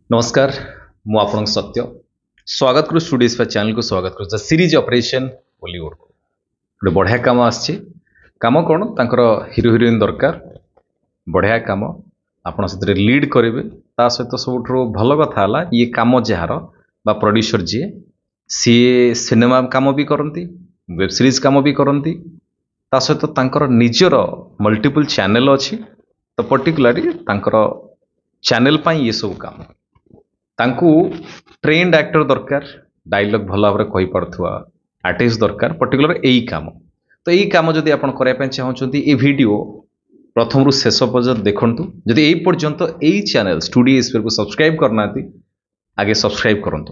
नमस्कार मु आपन सत्य स्वागत करू स्टूडियोज चैनल को स्वागत करू द सीरीज ऑपरेशन बॉलीवुड को गोटे बढ़िया काम आछि काम कौन तांकर हीरो हीरोइन दरकार बढ़िया काम आपन से लीड करेंगे ता सहित सब भल कथा है ये काम जार बा प्रोड्यूसर जी सी सिनेमा काम भी करती वेब सीरीज काम भी करती ता सहित तांकर निजर मल्टीपल चैनल अच्छी तो पर्टिकुलरली तांकर चैनल पाई ये सब काम तांकू ट्रेंड एक्टर दरकार डायलॉग भल भाव कही पार्थुआ आर्टिस्ट दरकार पर्टिकुलर यही काम तो यही काम जदि आप करने चाहते ये वीडियो प्रथम रु शेष पर्यंत देखु जदि यही पर्यंत यही चैनल स्टूडियो स्पेयर को सब्सक्राइब करना आगे सब्सक्राइब करूँ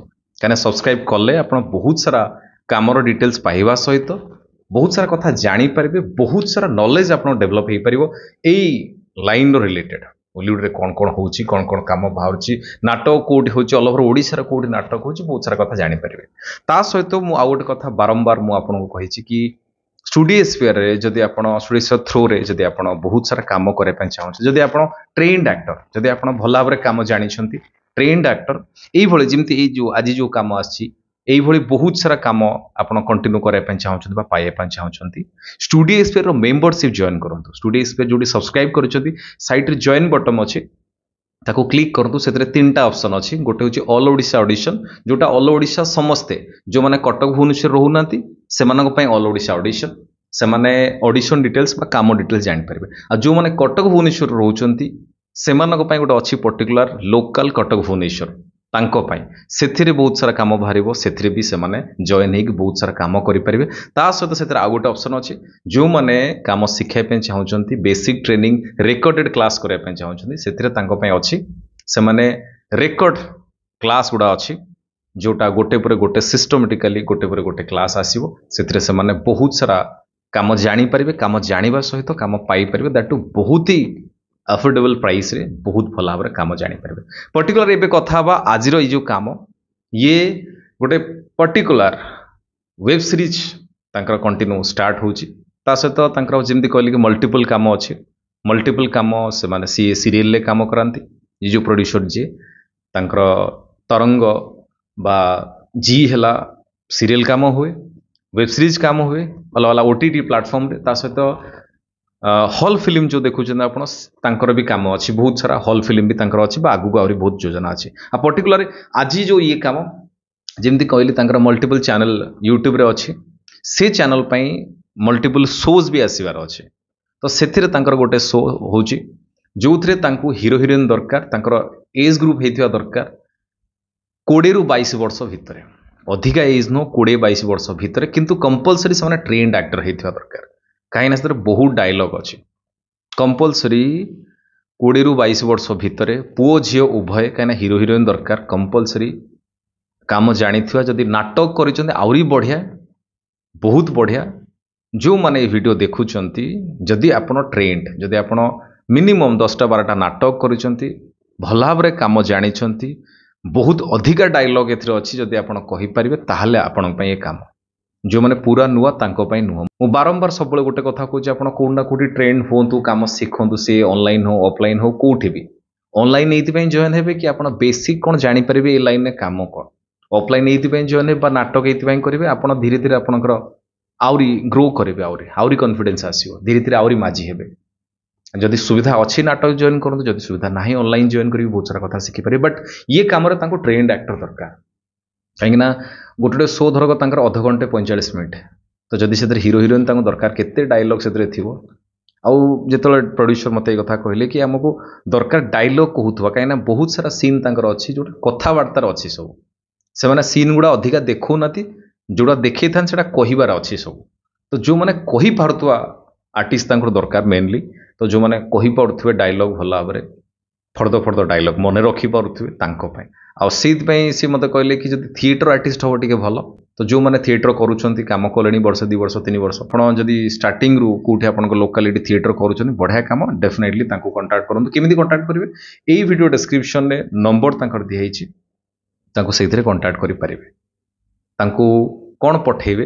कहीं सब्सक्राइब कले आप बहुत सारा कामर डिटेल्स पाइबा सहित बहुत सारा कथा जानीपर बहुत सारा नॉलेज आप डेभलप हो पार यही लाइन रिलेटेड बॉलीवुड रे कौन कौन होची कौन कौन काम बाहर नाटक कौटी होची ऑल ओवर ओडिशा रे कौटी नाटक होची बहुत सारा कथा जानी पारिबे ता सहित मु आउ गोटे कथा बारंबार मु आपन को कहिछि कि स्टूडियो स्पेयर रे जदि आपन स्टूडियो थ्रू रे जदि आपन बहुत सारा काम करे पय चाहछ जदि आपन ट्रेन्ड एक्टर जदि आपन भला भाबरे काम जानि छंती ट्रेन्ड एक्टर एई भले जिमति ए जो आज जो काम आछि एई भली बहुत सारा काम आपन कंटिन्यू करे पय चाहछंती बा पाए पय चाहछंती स्टूडियो स्पेयर रो मेंबरशिप जॉइन करंतु स्टूडियो स्पेयर जोडी सब्सक्राइब करछंती साइट रे जॉइन बटन अछि ताको क्लिक करंतु सेतरे तीनटा ऑप्शन अछि गोटे होची ऑल ओडिशा ऑडिशन जोटा ऑल ओडिशा समस्ते जो माने कटक भुवनेश्वर रहउनांती सेमानक पय ऑल ओडिशा ऑडिशन से माने ऑडिशन डिटेल्स बा काम डिटेल्स जानि परिबे आ जो माने कटक भुवनेश्वर रहउचंती सेमानक पय गोटे अछि पर्टिकुलर लोकल कटक भुवनेश्वर तांको पाई सेथिरे बहुत सारा काम बाहरिबो सेथिरे भी से माने जॉइन हेक बहुत सारा काम करि परिबे ता सहित सेथिरे आ गोटे ऑप्शन अछि जो माने काम सिखाय पे चाहउचंती बेसिक ट्रेनिंग रिकॉर्डेड क्लास करे पे चाहउचंती सेथिरे तांको पाई अछि से माने रिकॉर्ड क्लास गुडा अछि जोटा गोटे पर गोटे सिस्टमेटिकली गोटे पर गोटे क्लास आसीबो सेथिरे से माने बहुत सारा काम जानि परिबे काम जानिबा सहित काम पाई परिबे दैट बहुत ही अफोर्डेबल प्राइस रे बहुत भल भाव काम जानी पारे पर्टिकुलर एबे कथा बा आजिर जो काम ये गोटे पर्टिकुलर वेब सीरीज तांकर कंटिन्यू स्टार्ट होची ता सहित तांकर जेमति कहली कि मल्टीपल काम अछि मल्टीपल काम से माने सी सीरियल ले काम करांती ये जो प्रोड्यूसर जे तांकर तरंग बा जी हला सीरियल काम हुए वेब सीरीज काम हुए अलग अलग ओटीटी प्लेटफॉर्म रे ता सहित हॉल फिल्म जो देखुछन आपण तांकर भी काम अछि बहुत सारा हॉल फिल्म भी तांकर अछि बा आगु आउरी बहुत योजना अछि आ पर्टिकुलर आज जो ये काम जेमति कहली तांकर मल्टीपल चैनल यूट्यूब रे अछि से चैनल पई मल्टीपल शोज भी आसीबार अछि तो सेथिरे तांकर गोटे शो होची जोथरे तांको हीरो हीरोइन दरकार तांकर एज ग्रुप हेतिया दरकार 20 रु 22 वर्ष भितरे अधिका एज नो 20-22 वर्ष भितरे किंतु कंपलसरी से माने ट्रेन्ड एक्टर हेतिया दरकार कहीं से बहुत डायलॉग अच्छी कंपलसरी 20 रु 22 वर्ष भितर पुओ झील उभय कहीं हीरो हीरोइन दरकार कंपलसरी काम जानी जदि नाटक कर आउरी बढ़िया बहुत बढ़िया जो माने वीडियो देखुंट जदि आपन ट्रेंड जदि आपन मिनिमम 10-12टा नाटक करुँच भल भाव काम जानी बहुत अधिका डायलॉग एथरे अच्छी जदि आपन कहि परिबे ताहाले आपन पय ए काम जो माने पूरा नुआ तांको पय नुह मु बारंबार सब गोटे कथा कहूँ आप कोना कोटी ट्रेंड हूँ काम शिखु सी ऑनलाइन हो ऑफलाइन हो कोठी भी ऑनलाइन ये जॉइन हे कि आप बेसिक कौन जानीपर ए लाइन में काम कौन ऑफलाइन ये जॉइन हे नाटक ये करेंगे आप धीरे धीरे आपंकर आउरी ग्रो करेंगे आउरी कॉन्फिडेंस आसो धीरे धीरे आउरी माझी हे जदि सुविधा अच्छी नाटक जॉइन करूँ जदि सुविधा ना ऑनलाइन जॉइन करेंगे बहुत सारा कथा शिखिपारे बट ये काम ट्रेंड एक्टर दरकार कहीं गोटे शो धरक तांकर अध घंटे 45 मिनट तो जदि से हीरो हीरोइन दरकार केते डायलॉग से थी आउ जो प्रोड्यूसर मत कथा कहले कि आमको दरकार डायलॉग कहूथवा कहीं बहुत सारा सीन तांकर अच्छी जो कथबार्तार अच्छी सब से माने सीन गुड़ा अधिका देखो नाती जोड़ा देखई था सेटा कहिबार अच्छी सब तो जो माने कहि पारुथवा आर्टिस्ट तांकर दरकार मेनली तो जो माने कहि पारुथवे डायलॉग भल भाव फर्द डायलॉग मन रखी पारुथवे तांको पय आ सेइतपय सी मते कहले कि जदि थिएटर आर्टिस्ट हो टिके भल तो जो माने थिएटर करूछंती काम कलेनी वर्ष 2 वर्ष 3 वर्ष आपण जदि स्टार्टिंग रु कोठी आपण लोकालिटी थिएटर करूछंती बढ़िया काम डेफिनेटली तांको कांटेक्ट करंतु केमिति कांटेक्ट करिवे एई वीडियो डिस्क्रिप्शन रे नंबर तांकर दिया हिची तांको सेइथरे कांटेक्ट करि परिबे तांको कोन पठेबे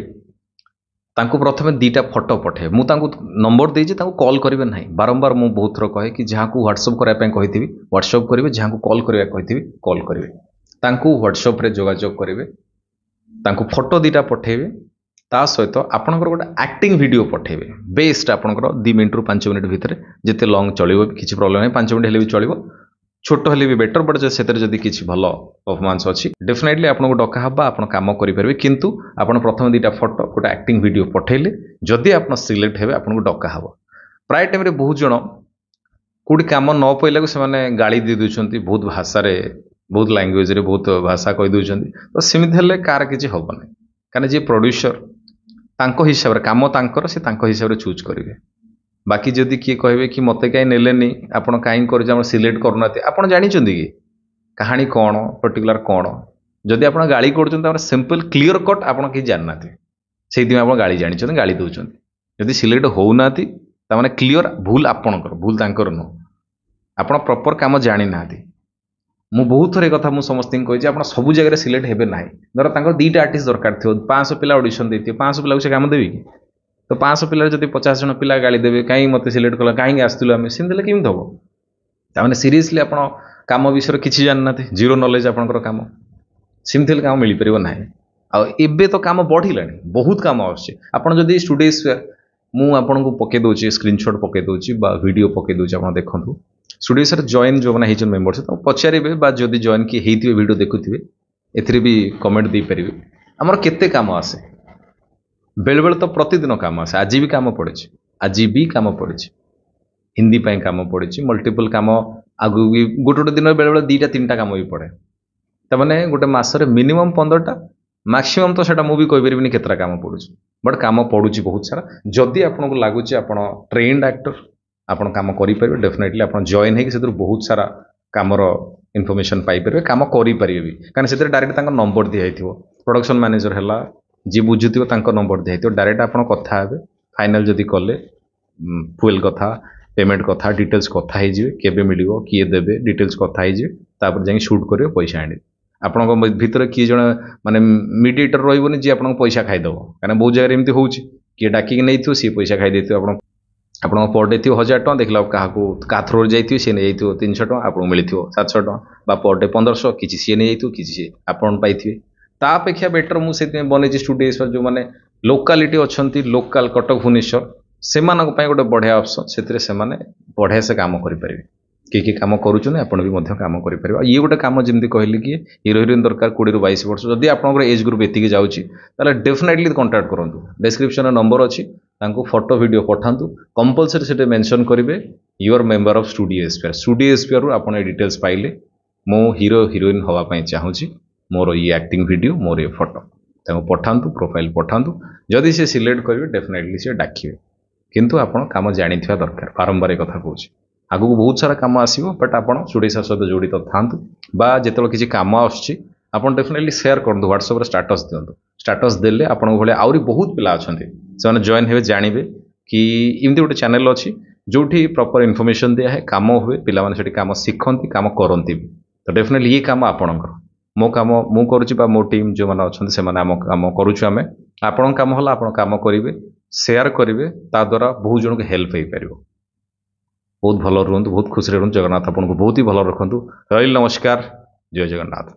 तांको प्रथमे दीटा फोटो पठे मु तांको नंबर देइजे तांको कॉल करिवे नाही बारंबार मु बहुत थर कहे कि जहाँ को व्हाट्सएप करबा पय कहिथिबी व्हाट्सएप करिवे जहाँ को कॉल करबा कहिथिबी कॉल करिवे तांको व्हाट्सएप रे जोगाजोग करिवे तांको फोटो दीटा पठेबे ता सहित आपनकर गोटे एक्टिंग वीडियो पठेबे बेस्ट आपनकर 2 मिनिट रु 5 मिनिट भितर जेते लॉन्ग चलिबो किछि प्रॉब्लम नै 5 मिनिट हेले भी चलिबो छोट हेले भी बेटर बट जे सेतर जदी किछि भलो परफॉर्मेंस अछि डेफिनेटली आपनको डका हबा आपन काम करि परबे किंतु आपन प्रथम दीटा फोटो गोटे एक्टिंग वीडियो पठेले जदी आपन सिलेक्ट हेबे आपनको डका हबो प्राय टाइम रे बहुत जण कोडी काम न पइला को से माने गाली दे दुछंती बहुत भाषा रे बहुत लैंग्वेज रे बहुत भाषा कहि दुछंती तो सिमित हेले कार किछि हबो नै काने जे प्रोड्यूसर तांको हिसाब रे काम तांकर से तांको हिसाब रे चूज करिवे बाकी जदि किए कहबे कि मते काई नेलेनी आपण काई कर जे हम सिलेक्ट करनाते आपण जानि चंदी कि कहानी कोन पर्टिकुलर कोन जदि आपण गाली करचन त सिंपल क्लियर कट आपण कि जाननाते सेहि दिन आपण गाली जानि चंदी गाली दोचन जदि सिलेक्ट होउनाती त माने क्लियर भूल आपणकर भूल तांकर न आपण प्रॉपर काम जानि नाती मु बहुत थरे कथा मु समस्त कहि जे आपण सब जगह रे सिलेक्ट हेबे नाही धर तांकर दीटा आर्टिस्ट दरकार थियो 500 पिला ऑडिशन देथि 500 पिला से काम देबी कि तो 500 पिला जदि 50 जन पिला गाली देबे काई मते सिलेक्ट कला काई आस्तुल हम सिंदले किम दबो ता माने सीरियसली आपण काम विषय किछि जान नाते जीरो नॉलेज आपनकर काम सिंथल काम मिली परिबो नाही आ एबे तो काम बढ़िलानी बहुत काम आवश्य आपण जदि स्टूडियोस मु आपन को पके दोची स्क्रीनशॉट पके दोची बा वीडियो पके दोची आपण देखंतु स्टूडियोस रे जॉइन जो बना हिजन मेंबर्स तो पचारिबे बा जदि जॉइन की हेतिबे वीडियो देखुथिबे एथिरे भी कमेंट दे परिबे हमर केते काम आसे बेल बेल तो प्रतिदिन काम आसे आज भी काम पड़े आज भी काम पड़े हिंदी पाई काम पड़े मल्टीपल काम आगु भी गोटे गोटे दिन बेले बेले 2टा 3टा काम भी पड़े तमाने गोटे मासरे मिनिमम 15टा मैक्सिमम तो सेटा मु भी कहि परिबिनी केतरा काम पड़ुची बट काम पड़ुची बहुत सारा जदि आपन को लागुची आपन ट्रेन्ड एक्टर आपन काम करि परिबे डेफिनेटली आपन जॉइन हे कि सेतर बहुत सारा कामर इन्फॉर्मेशन पाई परिबे काम करि परिबे भी कारण सेतर डायरेक्ट तांका नंबर दिया हिथिबो प्रोडक्शन मैनेजर हला जी बुझुथिबो तांका नंबर दिया हिथिबो डायरेक्ट आपन कथा हेबे फाइनल जदि कले फुल कथा पेमेंट कथा डिटेल्स कथा हे जिवे केबे मिलिबो किए देबे डिटेल्स कथा हे जिवे तापर जाई शूट करियो पैसा आनी आपन भीतर किए जण माने मीडिएटर रहिबोनी जे आपन पैसा खाइ दबो कारण बहुत जगह एमती होउची किए डाकी नै थियो सी पैसा खाइ देथियो आपन पर डे थियो 1000 टका देखला काहाकू का थ्रो जाइथियो से नै जाइथियो 300 टका आपन मिलिथियो 700 टका बा पर डे 1500 किछि से नै जाइथियो किछि आपन पाइथियो ता अपेक्षा बेटर मु सेते बने जे स्टूडियोस जो माने लोकालिटी अछंती लोकल कटक भुवनेश्वर से मानक पय गोटे बढ़िया ऑप्शन सेतरे से माने बढ़िया से काम करि परिबे कि काम करूछन आपण भी मध्य काम करि परिबा ये गोटे काम जेमति कहली कि हीरो हीरोइन दरकार 20 रु 22 वर्ष जदि आपनकर एज ग्रुप एतिके जाउची ताले डेफिनेटली कांटेक्ट करंतु डिस्क्रिप्शन रे नंबर अछि तांको फोटो वीडियो पठांतु कंपलसरी सेटे मेंशन करिवे your member of studio aspire रु आपण डिटेल्स पाइले मो हीरो हीरोइन होवा पय चाहूची मोर ये एक्टिंग वीडियो मोर ये फोटो तांको पठांतु प्रोफाइल पठांतु जदि से सिलेक्ट करिवे डेफिनेटली से डाकिवे किंतु आपण काम जानिथिया दरकार बारंबार कथा कहूची आगु बहुत सारा काम आसीबो बट आपण स्टूडियो सहित जोड़ित थांतु बा जेतलो किछि काम आछी आपण डेफिनेटली शेयर करदु व्हाट्सएप रे स्टेटस दियंतु स्टेटस देले आपण भले आउरी बहुत पिला अछंती से जॉइन हेबे जानिबे कि इमती गोटे चैनल अछि जोठी प्रॉपर इन्फॉर्मेशन दिया है काम हुए पिला माने सेठी काम सिखंती काम करंती तो डेफिनेटली ये काम आपणकर मो काम मु करूची बा मो टीम जो माने अछंती से माने काम करूछु हमें आपण काम होला आपण काम करिवे शेयर करिवे ता द्वारा बहुत जन को हेल्प हे परिबो बहुत भल रुहतु बहुत खुशी रुहतु जगन्नाथ आपको बहुत ही भल रखु रही नमस्कार जय जगन्नाथ।